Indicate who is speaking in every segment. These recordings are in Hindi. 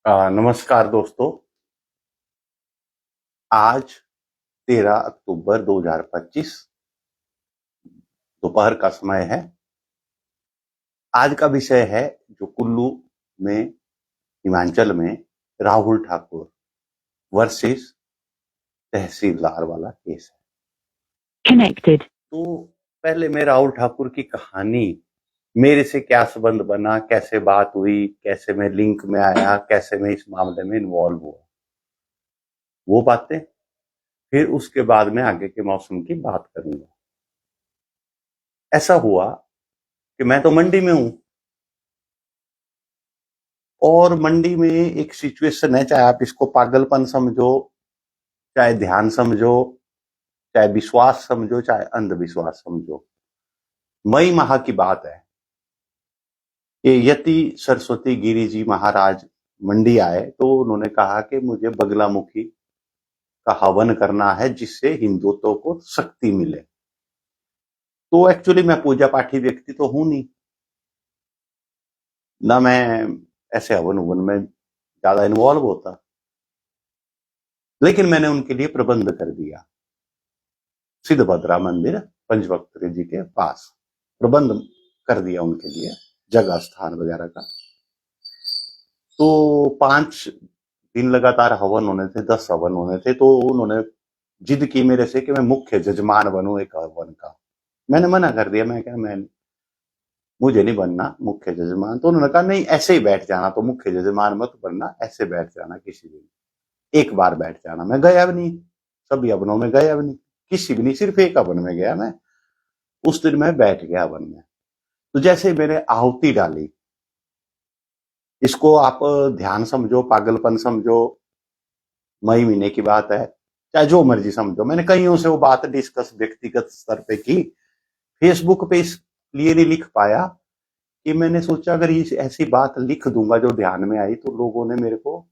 Speaker 1: नमस्कार दोस्तों। आज 13 अक्टूबर 2025 दोपहर का समय है। आज का विषय है जो कुल्लू में, हिमाचल में राहुल ठाकुर वर्सेस तहसीलदार वाला केस है। कनेक्टेड। तो पहले मैं राहुल ठाकुर की कहानी, मेरे से क्या संबंध बना, कैसे बात हुई, कैसे मैं लिंक में आया, कैसे मैं इस मामले में इन्वॉल्व हुआ, वो बातें, फिर उसके बाद में आगे के मौसम की बात करूंगा। ऐसा हुआ कि मैं तो मंडी में हूं, और मंडी में एक सिचुएशन है, चाहे आप इसको पागलपन समझो, चाहे ध्यान समझो, चाहे विश्वास समझो, चाहे अंधविश्वास समझो। मई माह की बात है। ये यति सरस्वती गिरी जी महाराज मंडी आए तो उन्होंने कहा कि मुझे बगलामुखी का हवन करना है जिससे हिंदुत्व को शक्ति मिले। तो एक्चुअली मैं पूजा पाठी व्यक्ति तो हूं नहीं, ना मैं ऐसे हवन उवन में ज्यादा इन्वॉल्व होता, लेकिन मैंने उनके लिए प्रबंध कर दिया। सिद्धभद्रा मंदिर पंचवक्त्र जी के पास प्रबंध कर दिया उनके लिए, जगह स्थान वगैरह का। तो 5 दिन लगातार हवन होने थे, 10 हवन होने थे। तो उन्होंने जिद की मेरे से कि मैं मुख्य जजमान बनूं एक हवन का। मैंने मना कर दिया, मैं क्या, मैं मुझे नहीं बनना मुख्य जजमान। तो उन्होंने कहा नहीं, ऐसे ही बैठ जाना, तो मुख्य जजमान मत बनना, ऐसे बैठ जाना, किसी दिन एक बार बैठ जाना। मैं गया भी नहीं, सभी हवनों में गया भी नहीं, किसी भी नहीं, सिर्फ एक हवन में गया मैं। उस दिन मैं बैठ गया हवन में। तो जैसे मैंने आहुति डाली, इसको आप ध्यान समझो, पागलपन समझो, मई महीने की बात है, चाहे जो मर्जी समझो, मैंने कईयों से वो बात डिस्कस व्यक्तिगत स्तर पे की। फेसबुक पे इसलिए नहीं लिख पाया कि मैंने सोचा अगर इस ऐसी बात लिख दूंगा जो ध्यान में आई तो लोगों ने मेरे को,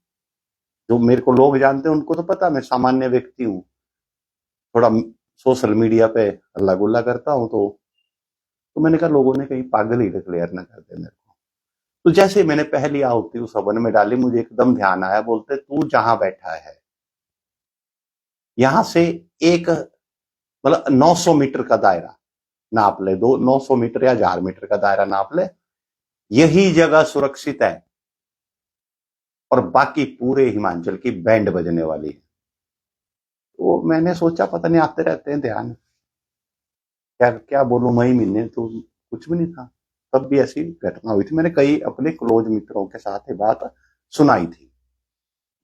Speaker 1: जो मेरे को लोग जानते हैं उनको तो पता मैं सामान्य व्यक्ति हूँ, थोड़ा सोशल मीडिया पे हल्ला गुल्ला करता हूँ। तो मैंने कहा लोगों ने कहीं पागल ही डिक्लेयर ना कर दे मेरे को। तो जैसे मैंने पहली आहुति उस हवन में डाली, मुझे एकदम ध्यान आया, बोलते तू जहां बैठा है यहां से एक, मतलब 900 मीटर का दायरा नाप ले, दो 900 मीटर या 1000 मीटर का दायरा नाप ले, यही जगह सुरक्षित है और बाकी पूरे हिमाचल की बैंड बजने वाली है। तो मैंने सोचा पता नहीं आते रहते हैं ध्यान, क्या क्या बोलूं, मई महीने तो कुछ भी नहीं था, तब भी ऐसी घटना हुई थी। मैंने कई अपने क्लोज मित्रों के साथ ये बात सुनाई थी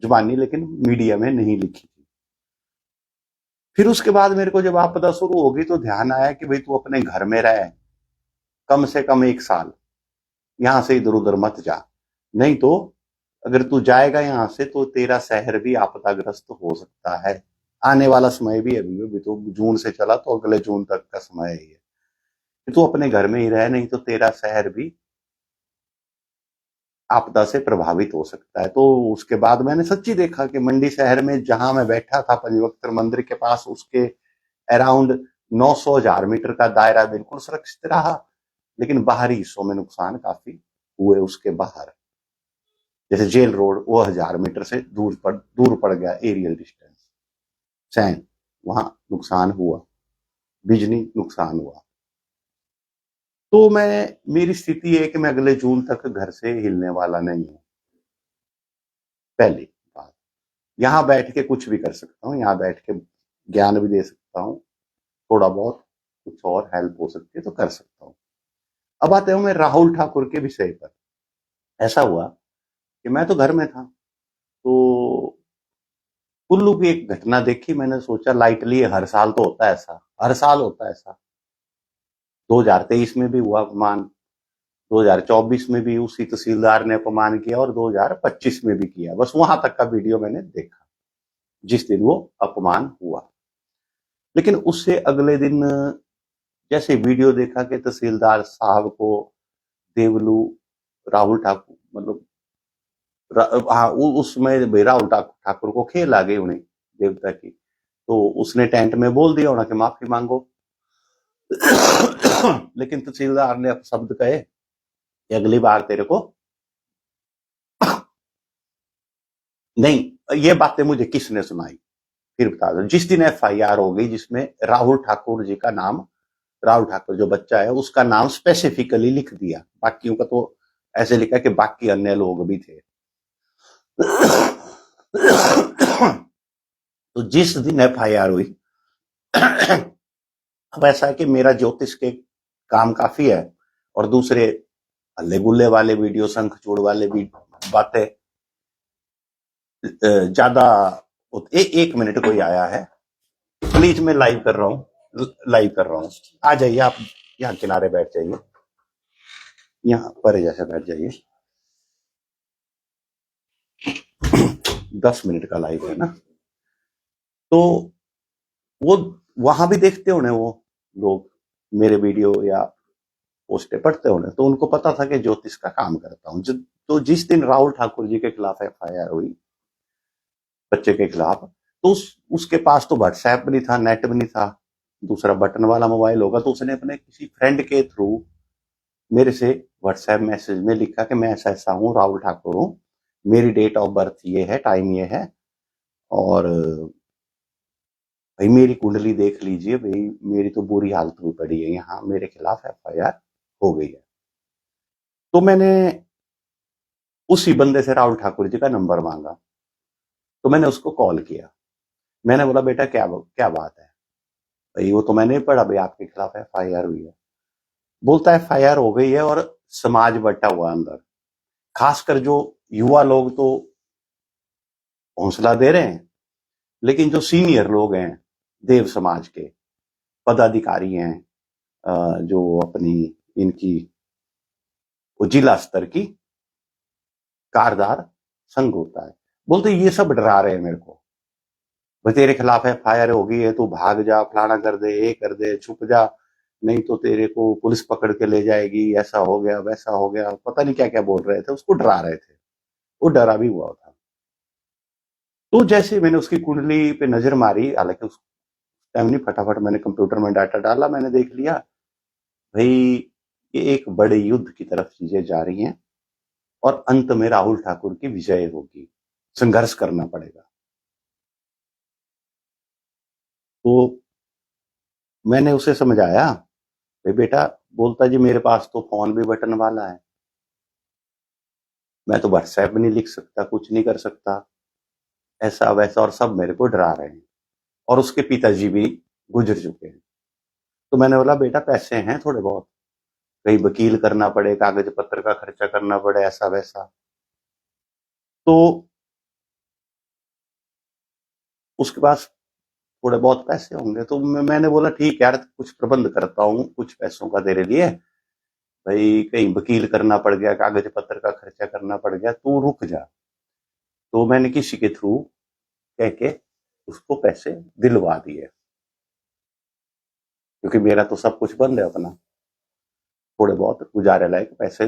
Speaker 1: जुबानी, लेकिन मीडिया में नहीं लिखी थी। फिर उसके बाद मेरे को जब आपदा शुरू होगी तो ध्यान आया कि भाई तू अपने घर में रह, कम से कम 1 साल, यहां से इधर उधर मत जा, नहीं तो अगर तू जाएगा यहां से तो तेरा शहर भी आपदाग्रस्त हो सकता है। आने वाला समय भी अभी तो जून से चला, तो अगले जून तक का समय है ये, कि तू अपने घर में ही रह, नहीं तो तेरा शहर भी आपदा से प्रभावित हो सकता है। तो उसके बाद मैंने सच्ची देखा कि मंडी शहर में जहां मैं बैठा था पंचवक्त्र मंदिर के पास, उसके अराउंड 900 1000 मीटर का दायरा बिल्कुल सुरक्षित रहा, लेकिन बाहरी हिस्सों में नुकसान काफी हुए। उसके बाहर जैसे जेल रोड, वो 1000 मीटर से दूर पड़ गया, एरियल डिस्टेंस सैन, वहां नुकसान हुआ, बिजली नुकसान हुआ। तो मेरी स्थिति है कि मैं अगले जून तक घर से हिलने वाला नहीं हूं। पहली बात, यहां बैठ के कुछ भी कर सकता हूँ, यहां बैठ के ज्ञान भी दे सकता हूँ, थोड़ा बहुत कुछ और हेल्प हो सकती है तो कर सकता हूँ। अब आते हूं मैं राहुल ठाकुर के विषय पर। ऐसा हुआ कि मैं तो घर में था, तो कुल्लू की एक घटना देखी, मैंने सोचा लाइटली, हर साल तो होता है ऐसा, हर साल होता है ऐसा। 2023 में भी हुआ अपमान, 2024 में भी उसी तहसीलदार ने अपमान किया, और 2025 में भी किया। बस वहां तक का वीडियो मैंने देखा जिस दिन वो अपमान हुआ। लेकिन उससे अगले दिन जैसे वीडियो देखा कि तहसीलदार साहब को देवलू राहुल ठाकुर, मतलब हाँ, उसमें भाई राहुल ठाकुर को खेल आ गई उन्हें देवता की, तो उसने टेंट में बोल दिया होना कि माफी मांगो। लेकिन तहसीलदार ने शब्द कहे कि अगली बार तेरे को नहीं, ये बातें मुझे किसने सुनाई, फिर बता दो। जिस दिन एफआईआर हो गई जिसमें राहुल ठाकुर जी का नाम, राहुल ठाकुर जो बच्चा है उसका नाम स्पेसिफिकली लिख दिया, बाकियों का तो ऐसे लिखा कि बाकी अन्य लोग भी थे। तो जिस दिन एफआईआर हुई, अब ऐसा है कि मेरा ज्योतिष के काम काफी है और दूसरे हल्ले गुल्ले वाले वीडियो, शंख चूड़ वाले भी बातें ज्यादा। एक मिनट कोई आया है, प्लीज मैं लाइव कर रहा हूँ, लाइव कर रहा हूँ, आ जाइए आप, यहाँ किनारे बैठ जाइए, यहाँ पर जैसे बैठ जाइए। 10 मिनट का लाइव है ना, तो वो वहां भी देखते होने वो लोग मेरे वीडियो या पोस्टें पढ़ते होने, तो उनको पता था कि ज्योतिष का काम करता हूँ। तो जिस दिन राहुल ठाकुर जी के खिलाफ एफआईआर हुई बच्चे के खिलाफ, तो उसके पास तो व्हाट्सएप भी नहीं था, नेट भी नहीं था, दूसरा बटन वाला मोबाइल होगा, तो उसने अपने किसी फ्रेंड के थ्रू मेरे से व्हाट्सएप मैसेज में लिखा कि मैं ऐसा ऐसा हूँ, राहुल ठाकुर हूँ, मेरी डेट ऑफ बर्थ ये है, टाइम ये है, और भाई मेरी कुंडली देख लीजिए, भाई मेरी तो बुरी हालत हुई पड़ी है, यहाँ मेरे खिलाफ एफआईआर हो गई है। तो मैंने उसी बंदे से राहुल ठाकुर जी का नंबर मांगा, तो मैंने उसको कॉल किया, मैंने बोला बेटा क्या क्या बात है भाई, वो तो मैंने पढ़ा भाई आपके खिलाफ एफआईआर हुई है। बोलता है एफआईआर हो गई है और समाज बटा हुआ अंदर, खासकर जो युवा लोग तो हौसला दे रहे हैं, लेकिन जो सीनियर लोग हैं देव समाज के पदाधिकारी हैं, जो अपनी इनकी जिला स्तर की कारदार संघ होता है, बोलते ये सब डरा रहे हैं मेरे को, भाई तेरे खिलाफ एफआईआर हो गई है, तू भाग जा, फलाना कर दे, ये कर दे, छुप जा, नहीं तो तेरे को पुलिस पकड़ के ले जाएगी, ऐसा हो गया वैसा हो गया, पता नहीं क्या क्या बोल रहे थे, उसको डरा रहे थे, वो डरा भी हुआ था। तो जैसे मैंने उसकी कुंडली पे नजर मारी, हालांकि उस टाइम नहीं, फटाफट मैंने कंप्यूटर में डाटा डाला, मैंने देख लिया भाई ये एक बड़े युद्ध की तरफ चीजें जा रही हैं और अंत में राहुल ठाकुर की विजय होगी, संघर्ष करना पड़ेगा। तो मैंने उसे समझाया, भाई बेटा, बोलता जी मेरे पास तो फोन भी बटन वाला है, मैं तो व्हाट्सएप भी नहीं लिख सकता, कुछ नहीं कर सकता, ऐसा वैसा, और सब मेरे को डरा रहे हैं, और उसके पिताजी भी गुजर चुके हैं। तो मैंने बोला बेटा पैसे हैं थोड़े बहुत, कहीं वकील करना पड़े, कागज पत्र का खर्चा करना पड़े, ऐसा वैसा, तो उसके पास थोड़े बहुत पैसे होंगे। तो मैंने बोला ठीक यार, कुछ प्रबंध करता हूँ कुछ पैसों का तेरे लिए, भाई कहीं वकील करना पड़ गया, कागज पत्र का खर्चा करना पड़ गया, तू रुक जा। तो मैंने किसी के थ्रू कह के उसको पैसे दिलवा दिए, क्योंकि मेरा तो सब कुछ बंद है अपना, थोड़े बहुत गुजारे लायक पैसे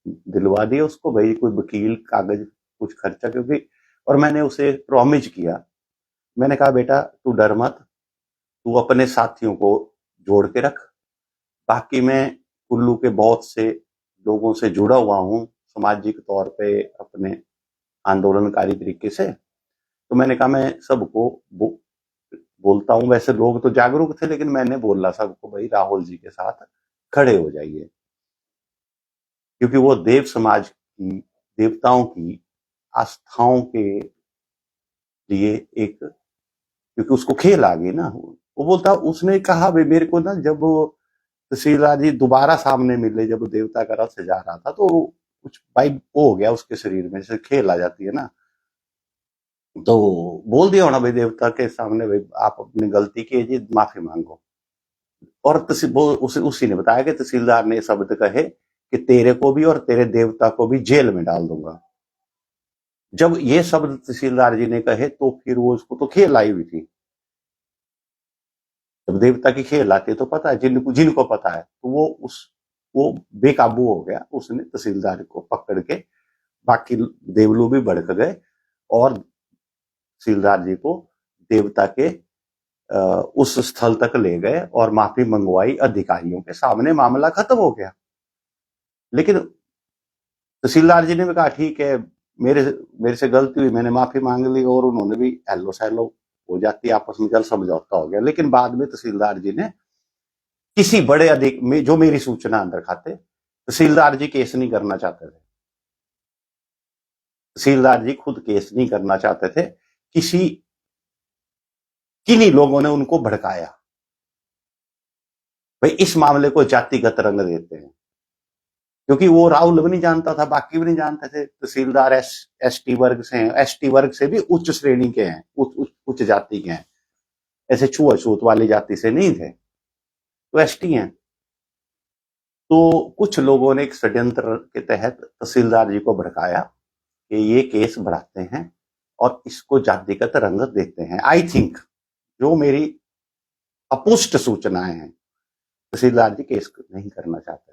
Speaker 1: दिलवा दिए उसको, भाई कोई वकील कागज कुछ खर्चा, क्योंकि और मैंने उसे प्रॉमिस किया, मैंने कहा बेटा तू डर मत, तू अपने साथियों को जोड़ के रख, बाकी मैं कुल्लू के बहुत से लोगों से जुड़ा हुआ हूँ सामाजिक तौर पे अपने आंदोलनकारी तरीके से, तो मैंने कहा मैं सबको बोलता हूँ, वैसे लोग तो जागरूक थे, लेकिन मैंने बोला सबको भाई राहुल जी के साथ खड़े हो जाइए, क्योंकि वो देव समाज की, देवताओं की आस्थाओं के लिए एक, क्योंकि उसको खेल आ गई ना, वो बोलता, उसने कहा भाई मेरे को ना, जब तहसीलदार जी दोबारा सामने मिले, जब देवता का रथ से जा रहा था, तो कुछ वाइब हो गया उसके शरीर में, जैसे खेल आ जाती है ना, तो बोल दिया होना भाई देवता के सामने, भाई आप अपनी गलती कीजिए, माफी मांगो। और उसी ने बताया कि तहसीलदार ने शब्द कहे कि तेरे को भी और तेरे देवता को भी जेल में डाल दूंगा। जब ये शब्द तहसीलदार जी ने कहे, तो फिर वो उसको तो खेल आई हुई थी, जब देवता की खेल आती है तो पता है, जिनको जिनको पता है, तो वो बेकाबू हो गया, उसने तहसीलदार को पकड़ के, बाकी देवलू भी भड़क गए और तहसीलदार जी को देवता के उस स्थल तक ले गए और माफी मंगवाई अधिकारियों के सामने, मामला खत्म हो गया। लेकिन तहसीलदार जी ने भी कहा ठीक है, मेरे मेरे से गलती हुई, मैंने माफी मांग ली और उन्होंने भी हेलो सैलो हो जाती, आपस में जल समझौता हो गया। लेकिन बाद में तहसीलदार जी ने किसी बड़े अधिक में, जो मेरी सूचना अंदर खाते, तहसीलदार जी केस नहीं करना चाहते थे। तहसीलदार जी खुद केस नहीं करना चाहते थे, किसी किन्हीं लोगों ने उनको भड़काया, भाई इस मामले को जातिगत रंग देते हैं। क्योंकि वो राहुल भी नहीं जानता था, बाकी भी नहीं जानते थे। तहसीलदार एसटी वर्ग से हैं, एसटी वर्ग से भी उच्च श्रेणी के हैं, उच्च जाति के हैं, ऐसे छुआछूत वाली जाति से नहीं थे, तो एसटी हैं। तो कुछ लोगों ने एक षड्यंत्र के तहत तहसीलदार जी को भड़काया कि ये केस बढ़ाते हैं और इसको जातिगत रंग देते हैं। आई थिंक, जो मेरी अपुष्ट सूचनाएं हैं, तहसीलदार जी केस नहीं करना चाहते थे।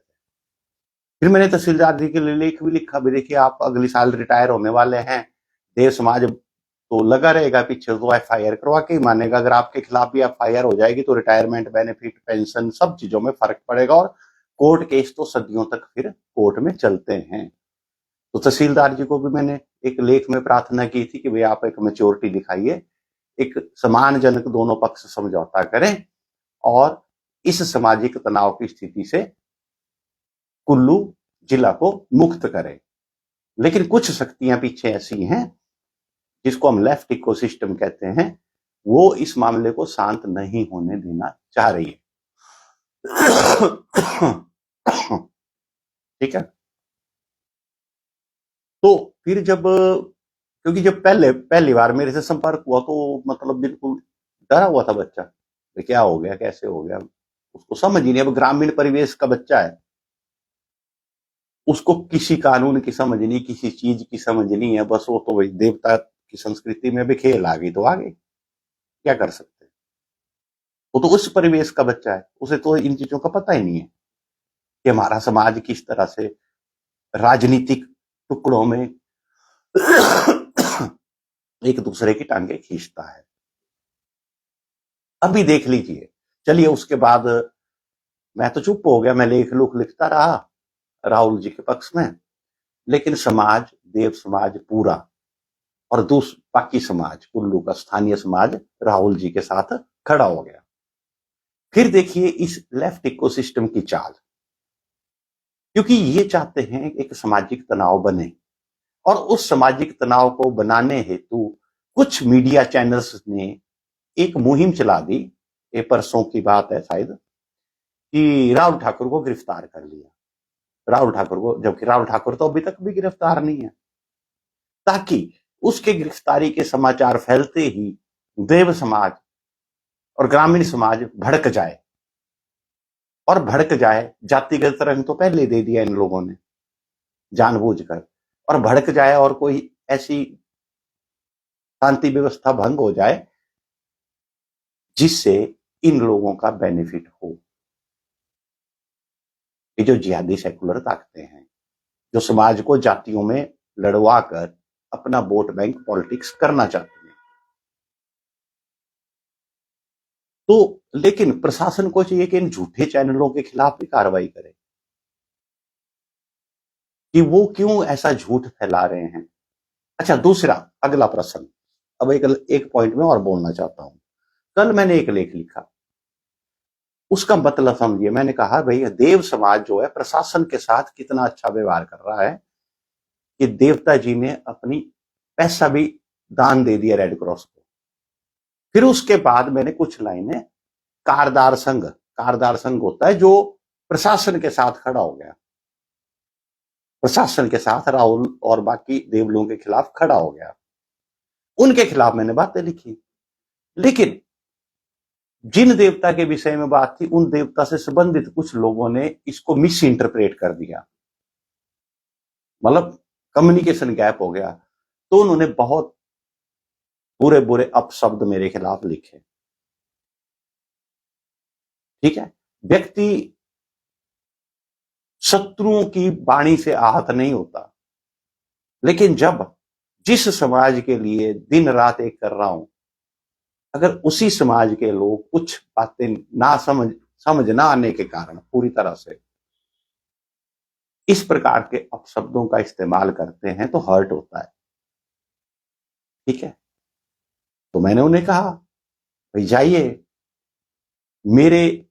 Speaker 1: फिर मैंने तहसीलदार जी के लिए लेख भी लिखा भी, देखिए आप अगले साल रिटायर होने वाले हैं, देव समाज तो लगा रहेगा पीछे, तो एफआईआर करवा के ही मानेगा। अगर आपके खिलाफ भी एफआईआर हो जाएगी तो रिटायरमेंट बेनिफिट, पेंशन, सब चीजों में फर्क पड़ेगा और कोर्ट केस तो सदियों तक फिर कोर्ट में चलते हैं। तो तहसीलदार जी को भी मैंने एक लेख में प्रार्थना की थी कि भाई आप एक मेच्योरिटी दिखाइए, एक सम्मानजनक दोनों पक्ष समझौता करें और इस सामाजिक तनाव की स्थिति से कुल्लू जिला को मुक्त करें। लेकिन कुछ शक्तियां पीछे ऐसी हैं, जिसको हम लेफ्ट इकोसिस्टम कहते हैं, वो इस मामले को शांत नहीं होने देना चाह रही है। ठीक है। तो फिर जब, क्योंकि जब पहली बार मेरे से संपर्क हुआ तो मतलब बिल्कुल डरा हुआ था बच्चा, तो क्या हो गया, कैसे हो गया, उसको समझ ही नहीं। अब ग्रामीण परिवेश का बच्चा है, उसको किसी कानून की समझ नहीं, किसी चीज की समझ नहीं है, बस वो तो वही देवता की संस्कृति में भी खेल आ गई तो आ गई, क्या कर सकते हैं। वो तो उस परिवेश का बच्चा है, उसे तो इन चीजों का पता ही नहीं है कि हमारा समाज किस तरह से राजनीतिक टुकड़ों में एक दूसरे की टांगे खींचता है। अभी देख लीजिए, चलिए उसके बाद मैं तो चुप हो गया, मैं लेख लुख लिखता रहा राहुल जी के पक्ष में, लेकिन समाज, देव समाज पूरा और बाकी समाज, कुल्लू का स्थानीय समाज राहुल जी के साथ खड़ा हो गया। फिर देखिए इस लेफ्ट इकोसिस्टम की चाल, क्योंकि ये चाहते हैं एक सामाजिक तनाव बने, और उस सामाजिक तनाव को बनाने हेतु कुछ मीडिया चैनल्स ने एक मुहिम चला दी। ये परसों की बात है शायद, कि राहुल ठाकुर को गिरफ्तार कर लिया। राहुल ठाकुर को, जबकि राहुल ठाकुर तो अभी तक भी गिरफ्तार नहीं है, ताकि उसके गिरफ्तारी के समाचार फैलते ही देव समाज और ग्रामीण समाज भड़क जाए, और भड़क जाए, जातिगत रंग तो पहले दे दिया इन लोगों ने जानबूझकर, और भड़क जाए और कोई ऐसी शांति व्यवस्था भंग हो जाए जिससे इन लोगों का बेनिफिट हो। ये जो जिहादी सेकुलर ताकतें हैं, जो समाज को जातियों में लड़वा कर अपना वोट बैंक पॉलिटिक्स करना चाहती हैं। तो लेकिन प्रशासन को चाहिए कि इन झूठे चैनलों के खिलाफ भी कार्रवाई करे, कि वो क्यों ऐसा झूठ फैला रहे हैं। अच्छा, दूसरा अगला प्रश्न, अब एक पॉइंट में और बोलना चाहता हूं। कल मैंने एक लेख लिखा, उसका मतलब समझिए। मैंने कहा भाई देव समाज जो है प्रशासन के साथ कितना अच्छा व्यवहार कर रहा है, कि देवता जी ने अपनी पैसा भी दान दे दिया रेड क्रॉस को। फिर उसके बाद मैंने कुछ लाइनें, कारदार संघ होता है जो प्रशासन के साथ खड़ा हो गया, प्रशासन के साथ राहुल और बाकी देवलों के खिलाफ खड़ा हो गया, उनके खिलाफ मैंने बातें लिखी। लेकिन जिन देवता के विषय में बात थी, उन देवता से संबंधित कुछ लोगों ने इसको मिस इंटरप्रेट कर दिया, मतलब कम्युनिकेशन गैप हो गया। तो उन्होंने बहुत बुरे बुरे अपशब्द मेरे खिलाफ लिखे। ठीक है, व्यक्ति शत्रुओं की वाणी से आहत नहीं होता, लेकिन जब जिस समाज के लिए दिन रात एक कर रहा हूं, अगर उसी समाज के लोग कुछ बातें ना समझ ना आने के कारण पूरी तरह से इस प्रकार के अपशब्दों का इस्तेमाल करते हैं, तो हर्ट होता है। ठीक है। तो मैंने उन्हें कहा भाई जाइए, मेरे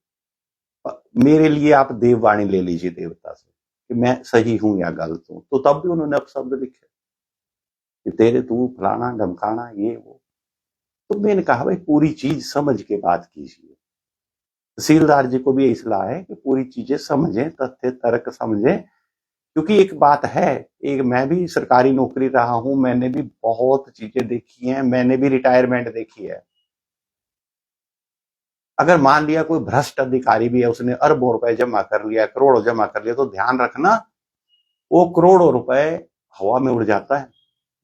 Speaker 1: मेरे लिए आप देववाणी ले लीजिए देवता से कि मैं सही हूं या गलत हूं। तो तब भी उन्होंने अपशब्द लिखे कि तेरे तू फलाना ढमकाना ये वो। तो मैंने कहा भाई पूरी चीज समझ के बात कीजिए। तहसीलदार जी को भी यही सलाह है कि पूरी चीजें समझें, तथ्य तर्क समझें। क्योंकि एक बात है, एक मैं भी सरकारी नौकरी रहा हूं, मैंने भी बहुत चीजें देखी हैं, मैंने भी रिटायरमेंट देखी है। अगर मान लिया कोई भ्रष्ट अधिकारी भी है, उसने अरबों रुपए जमा कर लिया, करोड़ों जमा कर लिया, तो ध्यान रखना वो करोड़ों रुपए हवा में उड़ जाता है।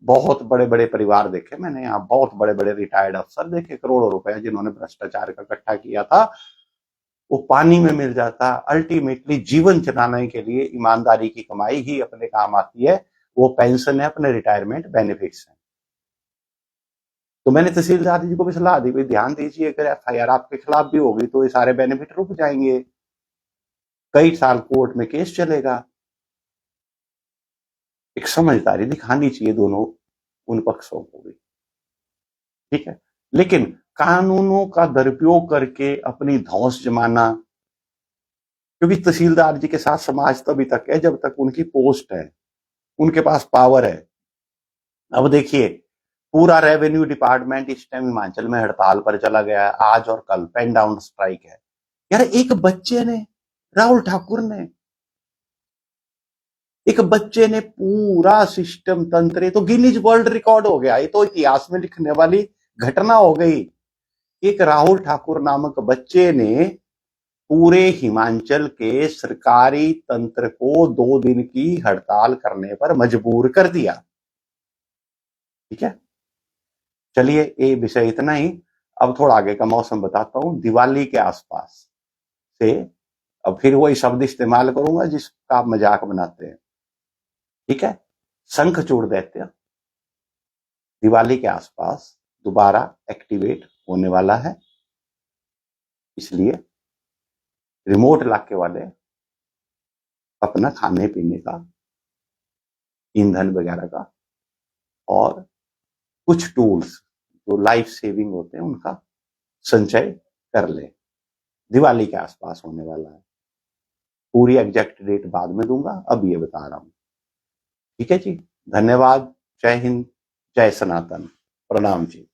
Speaker 1: बहुत बड़े बड़े परिवार देखे मैंने यहाँ, बहुत बड़े बड़े रिटायर्ड अफसर देखे, करोड़ों रुपए जिन्होंने भ्रष्टाचार का इकट्ठा किया था वो पानी में मिल जाता। अल्टीमेटली जीवन चलाने के लिए ईमानदारी की कमाई ही अपने काम आती है। वो पेंशन है, अपने रिटायरमेंट बेनिफिट्स है। तो मैंने तहसीलदार जी को भी सलाह दी भाई ध्यान दीजिए, अगर एफआईआर आपके खिलाफ भी होगी तो ये सारे बेनिफिट रुक जाएंगे, कई साल कोर्ट में केस चलेगा। एक समझदारी दिखानी चाहिए दोनों उन पक्षों को भी, ठीक है। लेकिन कानूनों का दुरुपयोग करके अपनी धौंस जमाना, क्योंकि तहसीलदार जी के साथ समाज तभी तक है जब तक उनकी पोस्ट है, उनके पास पावर है। अब देखिए पूरा रेवेन्यू डिपार्टमेंट इस टाइम हिमाचल में हड़ताल पर चला गया है, आज और कल पेन डाउन स्ट्राइक है। यार एक बच्चे ने, राहुल ठाकुर ने, एक बच्चे ने पूरा सिस्टम तंत्र, तो गिनीज वर्ल्ड रिकॉर्ड हो गया, ये तो इतिहास में लिखने वाली घटना हो गई। एक राहुल ठाकुर नामक बच्चे ने पूरे हिमाचल के सरकारी तंत्र को 2 दिन की हड़ताल करने पर मजबूर कर दिया। ठीक है, चलिए ये विषय इतना ही। अब थोड़ा आगे का मौसम बताता हूं। दिवाली के आसपास से, अब फिर वही शब्द इस्तेमाल करूंगा जिसका आप मजाक बनाते हैं, ठीक है। शंखचूड़ दैत्य दिवाली के आसपास दोबारा एक्टिवेट होने वाला है, इसलिए रिमोट इलाके वाले अपना खाने पीने का, ईंधन वगैरह का और कुछ टूल्स जो लाइफ सेविंग होते हैं उनका संचय कर ले। दिवाली के आसपास होने वाला है। पूरी एग्जैक्ट डेट बाद में दूंगा, अब ये बता रहा हूं। ठीक है जी, धन्यवाद। जय हिंद, जय सनातन, प्रणाम जी।